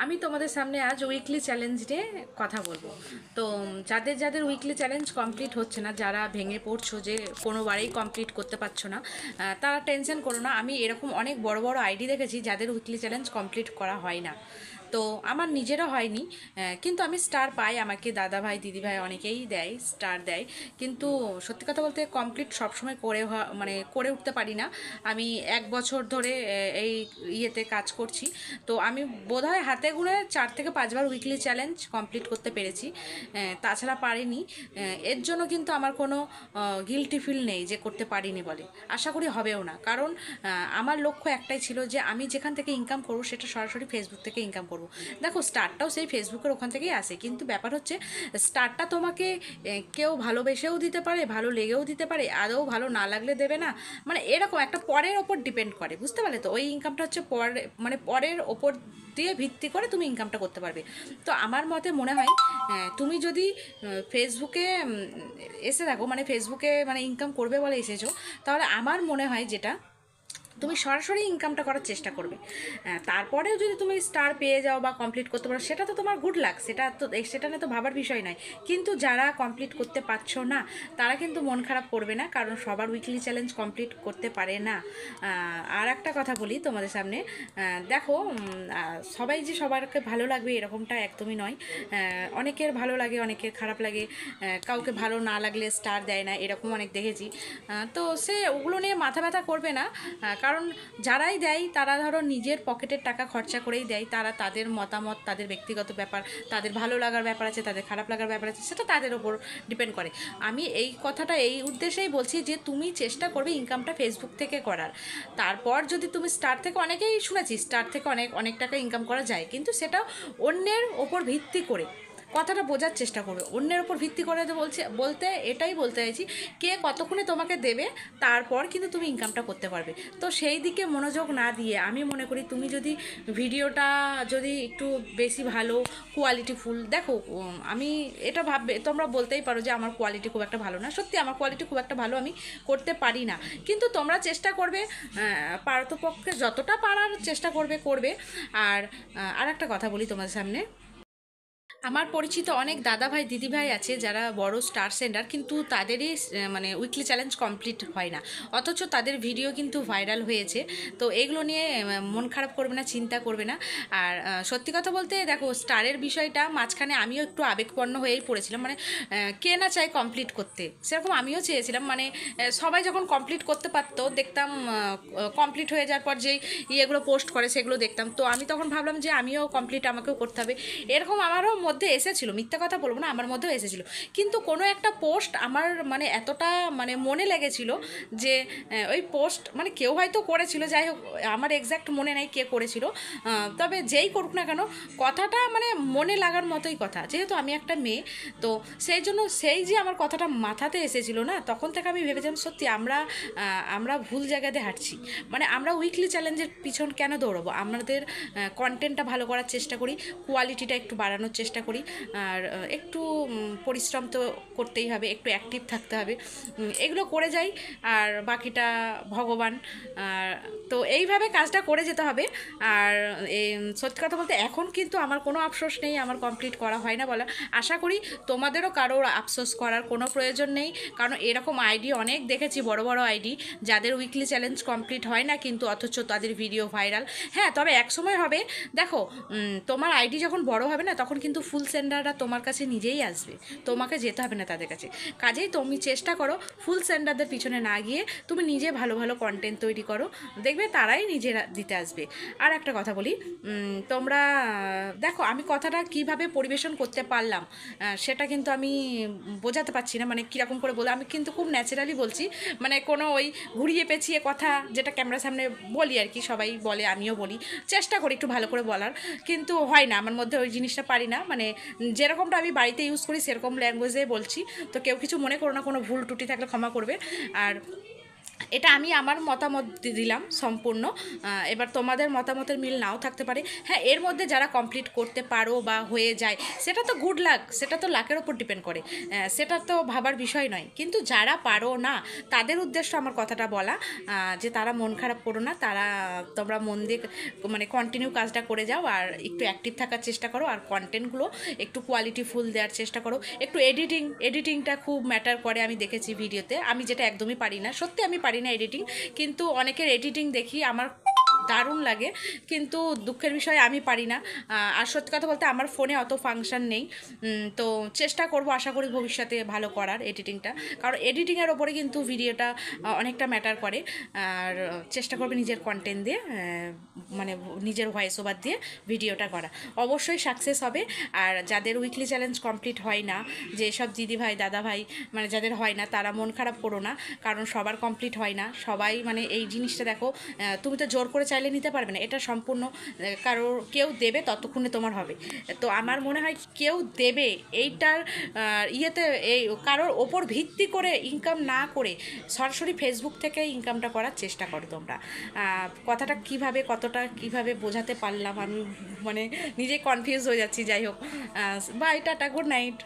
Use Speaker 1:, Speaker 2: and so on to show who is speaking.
Speaker 1: আমি তোমাদের সামনে আজ উইকলি চ্যালেঞ্জ নিয়ে কথা বলবো। তো যাদের যাদের উইকলি চ্যালেঞ্জ কমপ্লিট হচ্ছে না, যারা ভেঙে পড়ছো যে কোনোবারেই কমপ্লিট করতে পারছো না, তারা টেনশন করো না। আমি এরকম অনেক বড় বড় আইডি দেখেছি যাদের উইকলি চ্যালেঞ্জ কমপ্লিট করা হয় না। তো আমার নিজেরও হয়নি, কিন্তু আমি স্টার পাই, আমাকে দাদা ভাই দিদি ভাই অনেকেই দেয়, স্টার দেয়। কিন্তু সত্যি কথা বলতে কমপ্লিট সবসময় মানে করে উঠতে পারি না। আমি 1 বছর ধরে এই ইয়েতে কাজ করছি। তো আমি বোধহয় হাতে গুনে 4 থেকে 5 বার উইকলি চ্যালেঞ্জ কমপ্লিট করতে পেরেছি, তাছাড়া পারিনি। এর জন্য কিন্তু আমার কোনো গিল্টি ফিল নেই যে করতে পারিনি বলে, আশা করি হবেও না। কারণ আমার লক্ষ্য একটাই ছিল যে আমি যেখান থেকে ইনকাম করবো সেটা সরাসরি ফেসবুক থেকে ইনকাম করব। দেখো, স্টারটাও সেই ফেসবুকের ওখান থেকেই আসে, কিন্তু ব্যাপার হচ্ছে স্টারটা তোমাকে কেউ ভালোবেসেও দিতে পারে, ভালো লেগেও দিতে পারে, আদৌ ভালো না লাগলে দেবে না। মানে এরকম একটা পরের ওপর ডিপেন্ড করে, বুঝতে পারলে? তো ওই ইনকামটা হচ্ছে মানে পরের ওপর দিয়ে ভিত্তি করে তুমি ইনকামটা করতে পারবে। তো আমার মতে মনে হয় তুমি যদি ফেসবুকে এসে থাকো, মানে ফেসবুকে মানে ইনকাম করবে বলে এসেছো, তাহলে আমার মনে হয় যেটা তুমি সরাসরি ইনকামটা করার চেষ্টা করবে। তারপরেও যদি তুমি স্টার পেয়ে যাও বা কমপ্লিট করতে পারো, সেটা তো তোমার গুড লাক, সেটা নিয়ে তো ভাবার বিষয় নয়। কিন্তু যারা কমপ্লিট করতে পারছো না, তারা কিন্তু মন খারাপ করবে না, কারণ সবার উইকলি চ্যালেঞ্জ কমপ্লিট করতে পারে না। আর একটা কথা বলি তোমাদের সামনে, দেখো, সবাই যে সবারকে ভালো লাগবে এরকমটা একদমই নয়। অনেকের ভালো লাগে, অনেকের খারাপ লাগে, কাউকে ভালো না লাগলে স্টার দেয় না, এরকম অনেক দেখেছি। তো সে ওগুলো নিয়ে মাথা ব্যথা করবে না, কারণ যারাই দেয় তারা ধরো নিজের পকেটের টাকা খরচা করেই দেয়। তারা তাদের মতামত, তাদের ব্যক্তিগত ব্যাপার, তাদের ভালো লাগার ব্যাপার আছে, তাদের খারাপ লাগার ব্যাপার আছে, সেটা তাদের ওপর ডিপেন্ড করে। আমি এই কথাটা এই উদ্দেশ্যেই বলছি যে তুমি চেষ্টা করবে ইনকামটা ফেসবুক থেকে করার। তারপর যদি তুমি স্টার থেকে, অনেকেই শুনেছি স্টার থেকে অনেক অনেক টাকা ইনকাম করা যায়, কিন্তু সেটা অন্যের ওপর ভিত্তি করে। কথাটা বোঝার চেষ্টা করবে, অন্যের ওপর ভিত্তি করে যে বলতে এটাই বলতে চাইছি, কে কতক্ষণে তোমাকে দেবে, তারপর কিন্তু তুমি ইনকামটা করতে পারবে। তো সেই দিকে মনোযোগ না দিয়ে আমি মনে করি তুমি যদি ভিডিওটা যদি একটু বেশি ভালো কোয়ালিটিফুল দেখো, আমি এটা ভাববে, তোমরা বলতেই পারো যে আমার কোয়ালিটি খুব একটা ভালো না। সত্যি আমার কোয়ালিটি খুব একটা ভালো আমি করতে পারি না, কিন্তু তোমরা চেষ্টা করবে, পারতপক্ষে যতটা পারার চেষ্টা করবে। আর একটা কথা বলি তোমাদের সামনে, আমার পরিচিত অনেক দাদা ভাই দিদি ভাই আছে যারা বড় স্টার সেন্ডার, কিন্তু তাদেরই মানে উইকলি চ্যালেঞ্জ কমপ্লিট হয় না, অথচ তাদের ভিডিও কিন্তু ভাইরাল হয়েছে। তো এগুলো নিয়ে মন খারাপ করবে না, চিন্তা করবে না। আর সত্যি কথা বলতে দেখো, স্টারের বিষয়টা মাঝখানে আমিও একটু আবেগপন্ন হয়েই পড়েছিলাম। মানে কে না চায় কমপ্লিট করতে, সেরকম আমিও চেয়েছিলাম। মানে সবাই যখন কমপ্লিট করতে পারতো দেখতাম, কমপ্লিট হয়ে যাওয়ার পর যেই ইয়েগুলো পোস্ট করে সেগুলো দেখতাম, তো আমি তখন ভাবলাম যে আমিও কমপ্লিট, আমাকেও করতে হবে। এরকম আমারও মধ্যে এসেছিলো, মিথ্যা কথা বলবো না, আমার মধ্যেও এসেছিলো। কিন্তু কোনো একটা পোস্ট আমার মানে এতটা মানে মনে লেগেছিল যে ওই পোস্ট মানে কেউ হয়তো করেছিল, যাই হোক আমার এক্স্যাক্ট মনে নেই কে করেছিল, তবে যেই করুক না কেন কথাটা মানে মনে লাগার মতোই কথা, যেহেতু আমি একটা মেয়ে। তো সেই জন্য সেই যে আমার কথাটা মাথাতে এসেছিল না, তখন থেকে আমি ভেবেছিলাম সত্যি আমরা ভুল জায়গাতে হাঁটছি। মানে আমরা উইকলি চ্যালেঞ্জের পিছন কেন দৌড়বো, আমাদের কন্টেন্টটা ভালো করার চেষ্টা করি, কোয়ালিটিটা একটু বাড়ানোর চেষ্টা করি, আর একটু পরিশ্রম তো করতেই হবে, একটু অ্যাক্টিভ থাকতে হবে, এগুলো করে যাই। আর বাকিটা ভগবান। আর তো এইভাবে কাজটা করে যেতে হবে। আর সত্যি কথা বলতে এখন কিন্তু আমার কোনো আফসোস নেই আমার কমপ্লিট করা হয় না বলা। আশা করি তোমাদেরও কারোর আফসোস করার কোনো প্রয়োজন নেই, কারণ এরকম আইডি অনেক দেখেছি, বড় বড় আইডি যাদের উইকলি চ্যালেঞ্জ কমপ্লিট হয় না, কিন্তু অথচ তাদের ভিডিও ভাইরাল। হ্যাঁ, তবে এক সময় হবে, দেখো, তোমার আইডি যখন বড় হবে না, তখন কিন্তু ফুল সেন্ডাররা তোমার কাছে নিজেই আসবে, তোমাকে যেতে হবে না তাদের কাছে। কাজেই তুমি চেষ্টা করো ফুল সেন্ডারদের পিছনে না গিয়ে তুমি নিজে ভালো ভালো কন্টেন্ট তৈরি করো, দেখবে তারাই নিজেরা দিতে আসবে। আর একটা কথা বলি, তোমরা দেখো আমি কথাটা কিভাবে পরিবেশন করতে পারলাম সেটা কিন্তু আমি বোঝাতে পারছি না, মানে কীরকম করে বলে, আমি কিন্তু খুব ন্যাচারালি বলছি, মানে কোনো ওই ঘুরিয়ে পেঁচিয়ে কথা যেটা ক্যামেরার সামনে বলি আর কি, সবাই বলে আমিও বলি, চেষ্টা করি একটু ভালো করে বলার, কিন্তু হয় না আমার মধ্যে, ওই জিনিসটা পারি না। মানে যেরকমটা আমি বাড়িতে ইউজ করি সেরকম ল্যাঙ্গুয়েজে বলছি, তো কেউ কিছু মনে করো না, কোনো ভুল ত্রুটি থাকলে ক্ষমা করবে। আর এটা আমি আমার মতামত দিলাম সম্পূর্ণ। এবার তোমাদের মতামতের মিল নাও থাকতে পারে। হ্যাঁ, এর মধ্যে যারা কমপ্লিট করতে পারো বা হয়ে যায় সেটা তো গুড লাক, সেটা তো লাকের ওপর ডিপেন্ড করে, সেটা তো ভাবার বিষয় নয়। কিন্তু যারা পারো না তাদের উদ্দেশ্য আমার কথাটা বলা, যে তারা মন খারাপ করো না, তোমরা মন দিয়ে মানে কন্টিনিউ কাজটা করে যাও, আর একটু অ্যাক্টিভ থাকার চেষ্টা করো, আর কন্টেন্টগুলো একটু কোয়ালিটিফুল দেওয়ার চেষ্টা করো। একটু এডিটিংটা খুব ম্যাটার করে, আমি দেখেছি ভিডিওতে। আমি যেটা একদমই পারি না, সত্যি আমি পারি না এডিটিং, কিন্তু অনেকের এডিটিং দেখি আমার দারুণ লাগে, কিন্তু দুঃখের বিষয় আমি পারি না। আর সত্যি কথা বলতে আমার ফোনে অত ফাংশন নেই। তো চেষ্টা করব, আশা করি ভবিষ্যতে ভালো করার এডিটিংটা, কারণ এডিটিংয়ের ওপরে কিন্তু ভিডিওটা অনেকটা ম্যাটার করে। আর চেষ্টা করবে নিজের কন্টেন্ট দিয়ে, মানে নিজের ভয়েস ওভার দিয়ে ভিডিওটা করা, অবশ্যই সাকসেস হবে। আর যাদের উইকলি চ্যালেঞ্জ কমপ্লিট হয় না, যে সব দিদিভাই দাদাভাই মানে যাদের হয় না, তারা মন খারাপ করো না, কারণ সবার কমপ্লিট হয় না। সবাই মানে এই জিনিসটা দেখো, তুমি তো জোর করে চাইলে নিতে পারবে না, এটা সম্পূর্ণ কারোর কেউ দেবে ততক্ষণে তোমার হবে। তো আমার মনে হয় কেউ দেবে এইটার ইয়েতে, এই কারোর ওপর ভিত্তি করে ইনকাম না করে সরাসরি ফেসবুক থেকে ইনকামটা করার চেষ্টা করো তোমরা। কথাটা কতটা বোঝাতে পারলাম আমি, মানে নিজে কনফিউজ হয়ে যাচ্ছি। যাই হোক, বাই, টাটা, গুড নাইট।